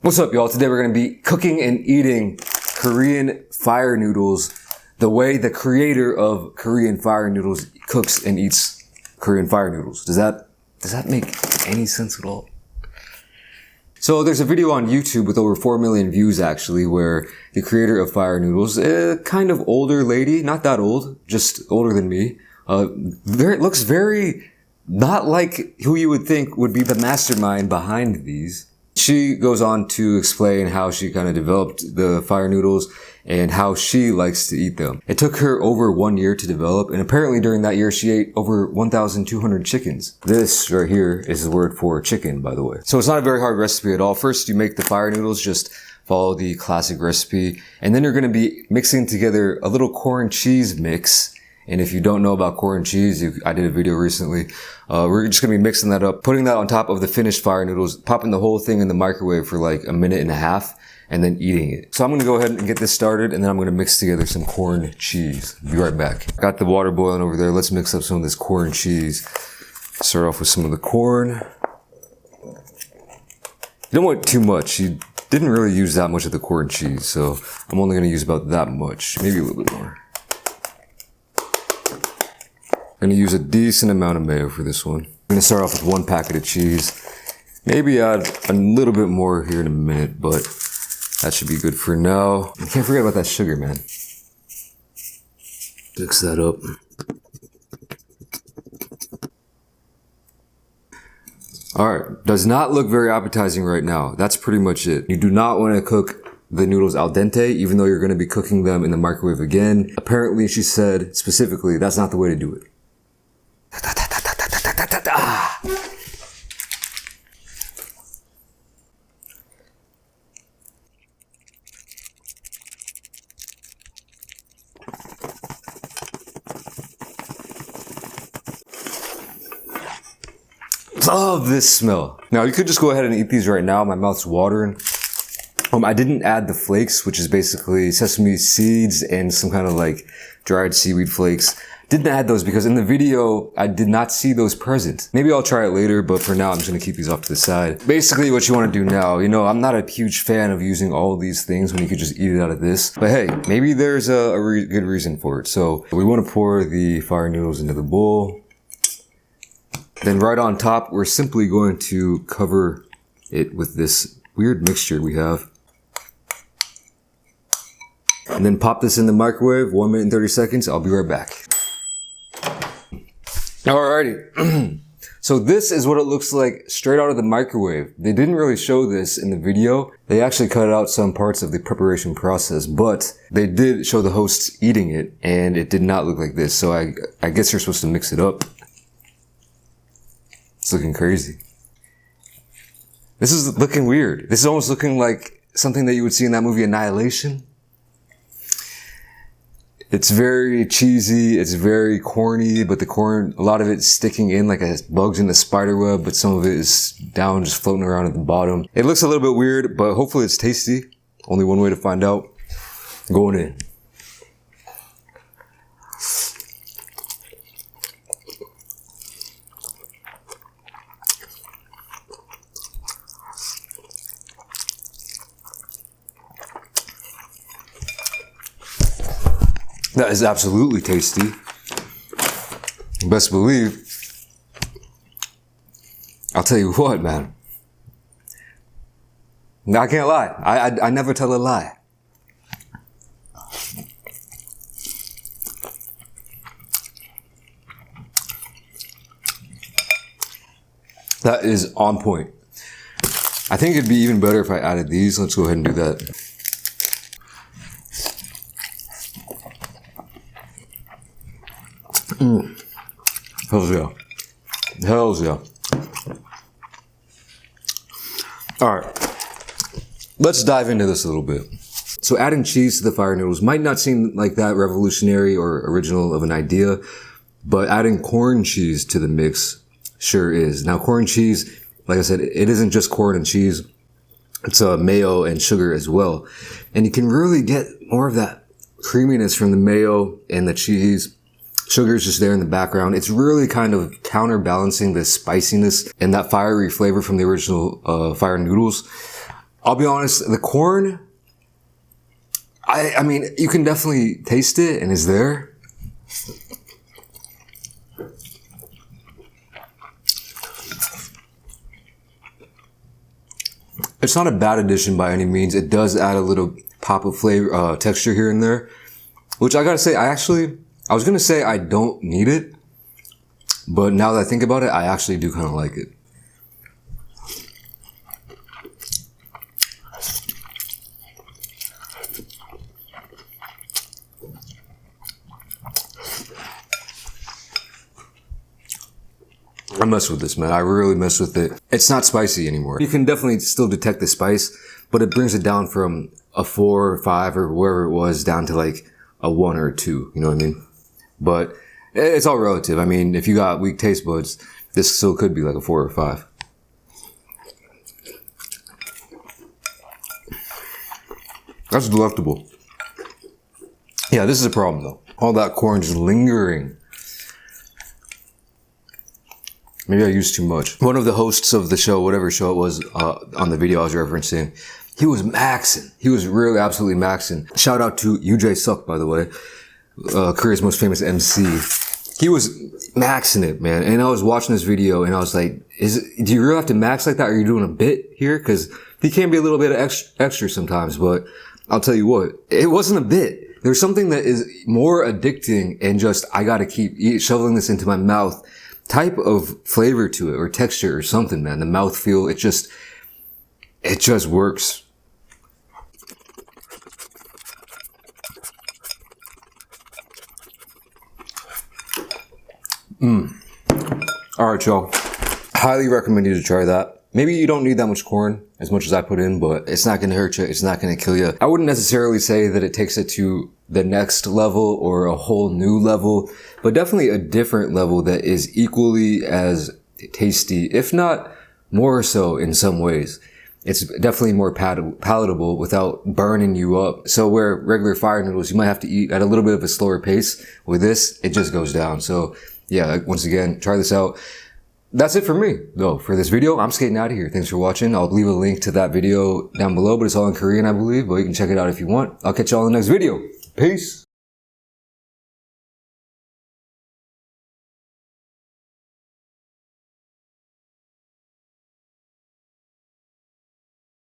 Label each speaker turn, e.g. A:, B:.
A: What's up, y'all? Today we're going to be cooking and eating Korean fire noodles the way the creator of Korean fire noodles cooks and eats Korean fire noodles. Does that make any sense at all? So there's a video on YouTube with over 4 million views actually, where the creator of fire noodles, a kind of older lady, not that old, just older than me, looks very not like who you would think would be the mastermind behind these. She goes on to explain how she kind of developed the fire noodles and how she likes to eat them. It took her over 1 year to develop, and apparently during that year she ate over 1,200 chickens. This right here is the word for chicken, by the way. So it's not a very hard recipe at all. First, you make the fire noodles, just follow the classic recipe, and then you're going to be mixing together a little corn cheese mix. And if you don't know about corn cheese, I did a video recently. We're just going to be mixing that up, putting that on top of the finished fire noodles, popping the whole thing in the microwave for like 1.5 minutes, and then eating it. So I'm going to go ahead and get this started, and then I'm going to mix together some corn cheese. Be right back. Got the water boiling over there. Let's mix up some of this corn cheese. Start off with some of the corn. You don't want too much. She didn't really use that much of the corn cheese, so I'm only going to use about that much, maybe a little bit more. I'm going to use a decent amount of mayo for this one. I'm going to start off with 1 packet of cheese. Maybe add a little bit more here in a minute, but that should be good for now. I can't forget about that sugar, man. Mix that up. Alright, does not look very appetizing right now. That's pretty much it. You do not want to cook the noodles al dente, even though you're going to be cooking them in the microwave again. Apparently, she said specifically, that's not the way to do it. Love this smell. Now you could just go ahead and eat these right now. My mouth's watering. I didn't add the flakes, which is basically sesame seeds and some kind of like dried seaweed flakes. Didn't add those because in the video, I did not see those present. Maybe I'll try it later, but for now, I'm just gonna keep these off to the side. Basically, what you wanna do now, I'm not a huge fan of using all these things when you could just eat it out of this. But hey, maybe there's a good reason for it. So we wanna pour the fire noodles into the bowl. Then right on top, we're simply going to cover it with this weird mixture we have. And then pop this in the microwave, 1 minute and 30 seconds. I'll be right back. Alrighty. So this is what it looks like straight out of the microwave. They didn't really show this in the video. They actually cut out some parts of the preparation process, but they did show the hosts eating it, and it did not look like this. So I guess you're supposed to mix it up. It's looking crazy. This is looking weird. This is almost looking like something that you would see in that movie Annihilation. It's very cheesy, it's very corny, but the corn, a lot of it's sticking in like bugs in the spider web, but some of it is down, just floating around at the bottom. It looks a little bit weird, but hopefully it's tasty. Only one way to find out. Going in. That is absolutely tasty. Best believe. I'll tell you what, man. I can't lie. I never tell a lie. That is on point. I think it'd be even better if I added these. Let's go ahead and do that. Hells yeah. Hells yeah. Alright. Let's dive into this a little bit. So adding cheese to the fire noodles might not seem like that revolutionary or original of an idea, but adding corn cheese to the mix sure is. Now corn cheese, like I said, it isn't just corn and cheese. It's mayo and sugar as well. And you can really get more of that creaminess from the mayo and the cheese. Sugar's just there in the background. It's really kind of counterbalancing the spiciness and that fiery flavor from the original fire noodles. I'll be honest, the corn, I mean, you can definitely taste it and it's there. It's not a bad addition by any means. It does add a little pop of flavor, texture here and there, which I gotta say, I was gonna say I don't need it, but now that I think about it, I actually do kind of like it. I mess with this, man. I really mess with it. It's not spicy anymore. You can definitely still detect the spice, but it brings it down from a 4 or 5 or wherever it was down to like a 1 or a 2. You know what I mean? But it's all relative. I mean, if you got weak taste buds, this still could be like a 4 or 5. That's delectable. Yeah, this is a problem though. All that corn just lingering. Maybe I used too much. One of the hosts of the show, whatever show it was, on the video I was referencing, he was maxing. He was really absolutely maxing. Shout out to UJ Suck, by the way, Korea's most famous MC. He was maxing it, man. And I was watching this video and I was like, do you really have to max like that? Or are you doing a bit here? Cause he can be a little bit extra sometimes, but I'll tell you what, it wasn't a bit. There's something that is more addicting and just, I gotta keep shoveling this into my mouth type of flavor to it or texture or something, man. The mouthfeel, it just works. All right, y'all. Highly recommend you to try that. Maybe you don't need that much corn as much as I put in, but it's not going to hurt you. It's not going to kill you. I wouldn't necessarily say that it takes it to the next level or a whole new level, but definitely a different level that is equally as tasty, if not more so in some ways. It's definitely more palatable without burning you up. So where regular fire noodles, you might have to eat at a little bit of a slower pace. With this, it just goes down. So yeah, once again, try this out. That's it for me, though, for this video. I'm skating out of here. Thanks for watching. I'll leave a link to that video down below, but it's all in Korean, I believe, but you can check it out if you want. I'll catch y'all in the next video. Peace.